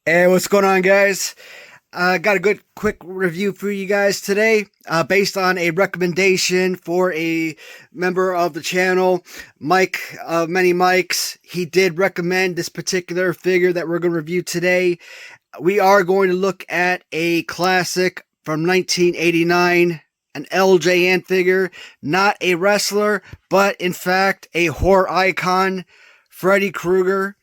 Hey, what's going on, guys? Got a good quick review for you guys today, based on a recommendation for a member of the channel, Mike of Many Mikes. He did recommend this particular figure that we're going to review today. We are going to look at a classic from 1989, an LJN figure, not a wrestler, but in fact a horror icon, Freddy Krueger.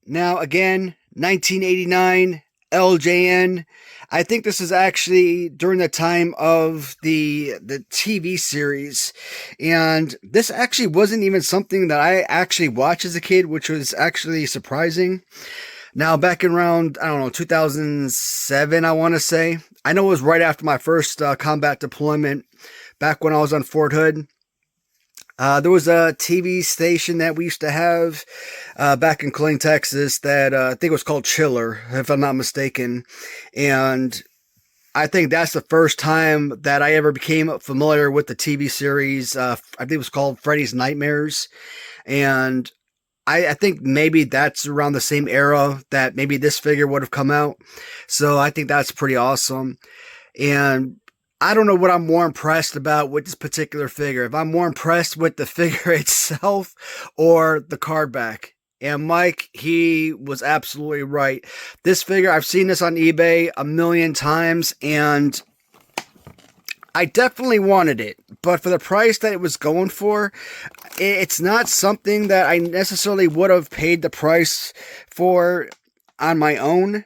Now, again, 1989 LJN. I think this is actually during the time of the TV series, and this actually wasn't even something that I actually watched as a kid, which was actually surprising. Now, back in around, I don't know, 2007, I want to say. I know it was right after my first combat deployment, back when I was on Fort Hood. There was a TV station that we used to have back in Killeen, Texas that I think it was called Chiller, if I'm not mistaken. And I think that's the first time that I ever became familiar with the TV series. I think it was called Freddy's Nightmares. And I think maybe that's around the same era that maybe this figure would have come out. So I think that's pretty awesome. And I don't know what I'm more impressed about with this particular figure. If I'm more impressed with the figure itself or the card back. And Mike, he was absolutely right. This figure, I've seen this on eBay a million times, and I definitely wanted it. But for the price that it was going for, it's not something that I necessarily would have paid the price for on my own.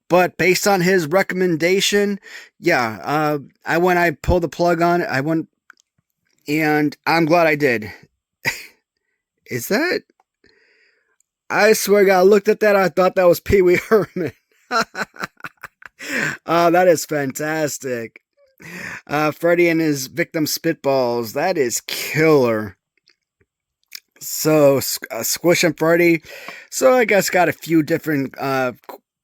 But based on his recommendation, yeah, I pulled the plug on it. And I'm glad I did. Is that? I swear to God, I looked at that, I thought that was Pee Wee Herman. Oh, that is fantastic. Freddy and his victim spitballs, that is killer. So, Squish and Freddy. So, I guess got a few different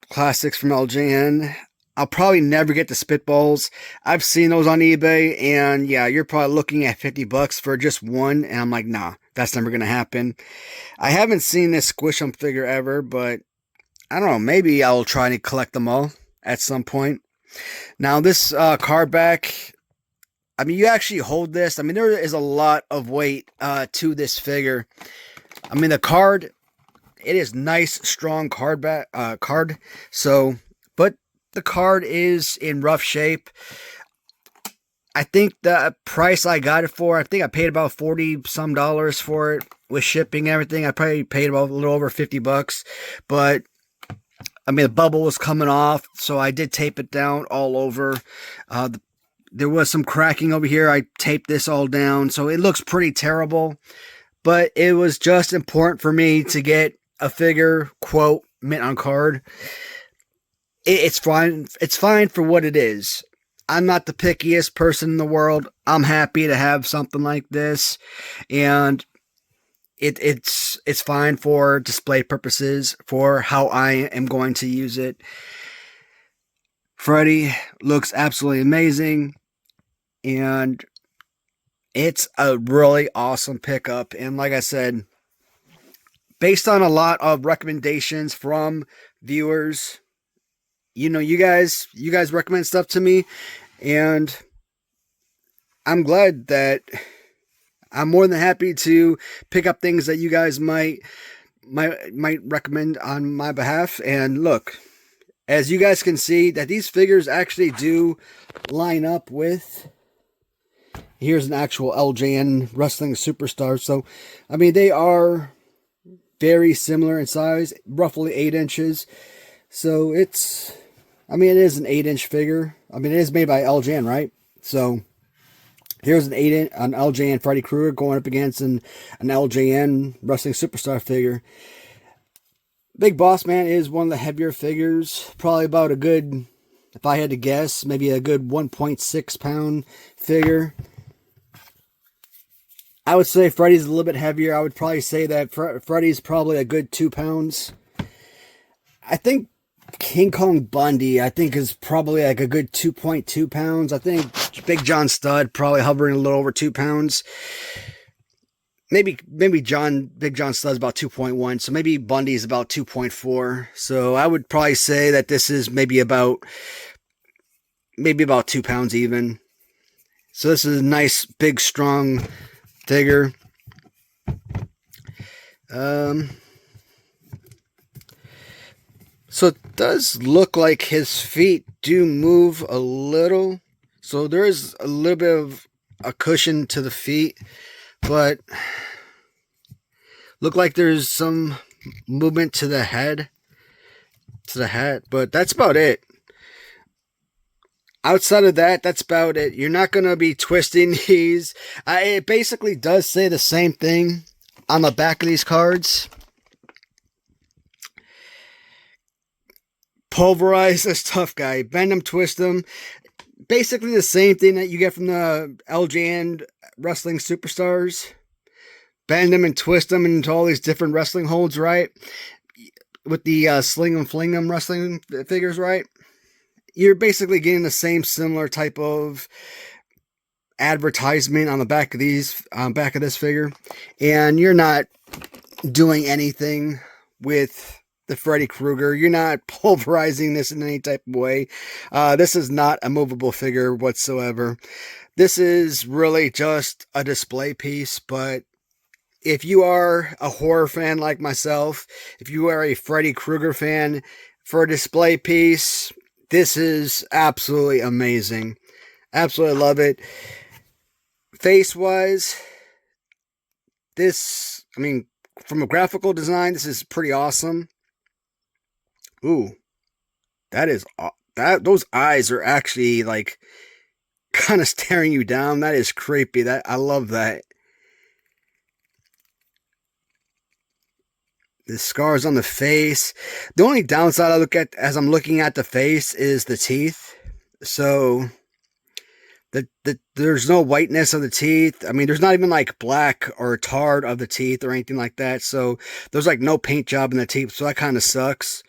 classics from LJN. I'll probably never get the spitballs. I've seen those on eBay, and yeah, you're probably looking at $50 for just one, and I'm like, nah, that's never gonna happen. I haven't seen this Squish 'em figure ever, but I don't know, maybe I'll try to collect them all at some point. Now, this card back, I mean, you actually hold this. I mean, there is a lot of weight to this figure. I mean, the card, it is nice, strong card. So, but the card is in rough shape. I think the price I got it for, I think I paid about $40 some for it with shipping and everything. I probably paid about a little over $50, but I mean, the bubble was coming off, so I did tape it down all over. There was some cracking over here. I taped this all down, so it looks pretty terrible, but it was just important for me to get a figure, quote, mint on card. It's fine. It's fine for what it is. I'm not the pickiest person in the world. I'm happy to have something like this, and it's fine for display purposes, for how I am going to use it. Freddy looks absolutely amazing, and it's a really awesome pickup. And like I said, based on a lot of recommendations from viewers, you know, you guys recommend stuff to me, and I'm glad that I'm more than happy to pick up things that you guys might recommend on my behalf. And look, as you guys can see, that these figures actually do line up with, here's an actual LJN Wrestling Superstars. So, I mean, they are very similar in size, roughly 8 inches. So it's, I mean, it is an 8-inch figure. I mean, it is made by LJN, right? So here's an LJN Freddy Krueger going up against an LJN Wrestling Superstar figure. Big Boss Man is one of the heavier figures. Probably about a good, if I had to guess, maybe a good 1.6 pound figure. I would say Freddy's a little bit heavier. I would probably say that Freddy's probably a good 2 pounds. I think King Kong Bundy, I think, is probably like a good 2.2 pounds. I think Big John Studd probably hovering a little over 2 pounds. maybe Big John Studd's about 2.1, so maybe Bundy's about 2.4. So I would probably say that this is maybe about 2 pounds even. So this is a nice, big, strong figure. So it does look like his feet do move a little. So there is a little bit of a cushion to the feet, but look like there's some movement to the head, but that's about it. Outside of that, that's about it. You're not going to be twisting these. It basically does say the same thing on the back of these cards. Pulverize this tough guy. Bend them, twist them. Basically the same thing that you get from the LJN Wrestling Superstars. Bend them and twist them into all these different wrestling holds, right? With the sling and fling them wrestling figures, right? You're basically getting the same similar type of advertisement on the back of this figure, and you're not doing anything with the Freddy Krueger. You're not pulverizing this in any type of way. This is not a movable figure whatsoever. This is really just a display piece, but if you are a horror fan like myself, if you are a Freddy Krueger fan, for a display piece, this is absolutely amazing. Absolutely love it. Face-wise, from a graphical design, this is pretty awesome. Ooh, those eyes are actually like kind of staring you down. That is creepy. I love that. The scars on the face. The only downside I look at as I'm looking at the face is the teeth. So there's no whiteness of the teeth. I mean, there's not even like black or tarred of the teeth or anything like that. So there's like no paint job in the teeth. So that kind of sucks.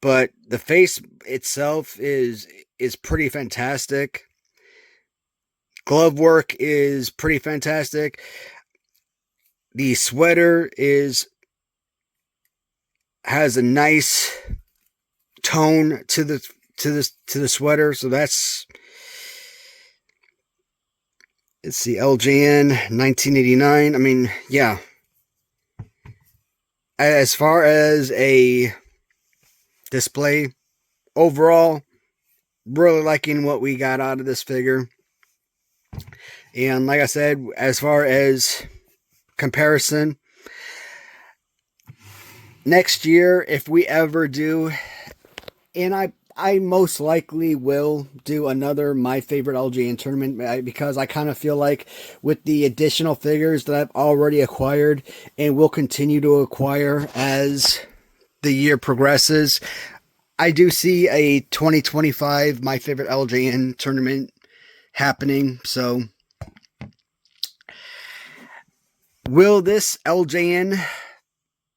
But the face itself is pretty fantastic. Glove work is pretty fantastic. The sweater has a nice tone to the sweater. So that's, let's see, LJN 1989. I mean, yeah. As far as a display, overall, really liking what we got out of this figure. And like I said, as far as comparison, next year, if we ever do, and I most likely will do another My Favorite LJN tournament, because I kind of feel like with the additional figures that I've already acquired and will continue to acquire as the year progresses, I do see a 2025 My Favorite LJN tournament happening. So will this LJN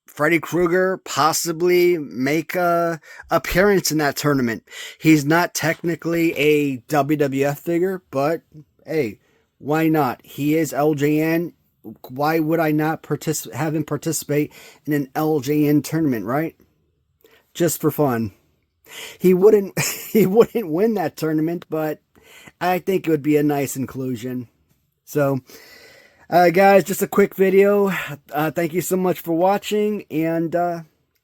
Freddy Krueger possibly make a appearance in that tournament? He's not technically a WWF figure, but hey, why not? He is LJN. Why would I not have him participate in an LJN tournament, right? Just for fun. He wouldn't win that tournament, but I think it would be a nice inclusion. So, guys, just a quick video. Thank you so much for watching, and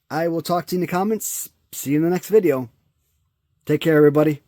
I will talk to you in the comments. See you in the next video. Take care, everybody.